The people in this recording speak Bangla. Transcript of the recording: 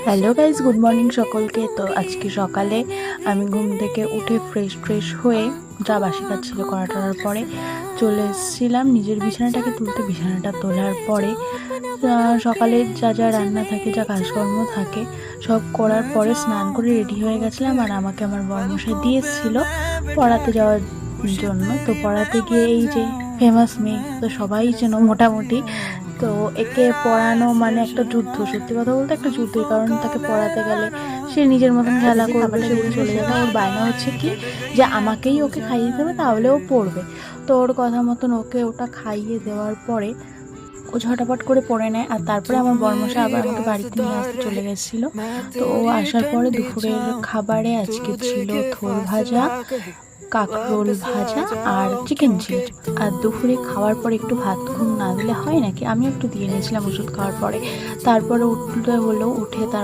হ্যালো গাইজ, গুড মর্নিং সকলকে। তো আজকে সকালে আমি ঘুম থেকে উঠে ফ্রেশ হয়ে যা বাসি কাজ ছিল করার পরে চলে এসেছিলাম নিজের বিছানাটাকে তুলতে। বিছানাটা তোলার পরে সকালে যা যা রান্না থাকে, যা কাজকর্ম থাকে সব করার পরে স্নান করে রেডি হয়ে গেছিলাম। আর আমাকে আমার বরমশাই দিয়ে এসেছিলো পড়াতে যাওয়ার জন্য। তো পড়াতে গিয়ে এই যে ফেমাস মেয়ে, তো সবাই যেন মোটামুটি, তো একে পড়ানো মানে একটা যুদ্ধ। সত্যি কথা বলতে একটা যুদ্ধই, কারণ তাকে পড়াতে গেলে সে নিজের মতন খেলা করবে, সে উড়ে চলে যাবে। ওর বায়না হচ্ছে কি যে আমাকেই ওকে খাইয়ে দেবে, তাহলে ও পড়বে। তো ওর কথা মতন ওকে ওটা খাইয়ে দেওয়ার পরে ও ঝটাপট করে পড়ে নেয়। আর তারপরে আমার বরমশাই আবার আমাকে বাড়িতে নিয়ে আসতে চলে গেছিলো। তো ও আসার পরে দুপুরের খাবারে আজকে ছিল থোর ভাজা, কাঁকরোল ভাজা আর চিকেন চিলি। আর দুপুরে খাওয়ার পরে একটু ভাত ঘুম না দিলে হয় নাকি, আমি একটু দিয়ে নিয়েছিলাম ওষুধ খাওয়ার পরে। তারপরে উঠতে হলো, উঠে তার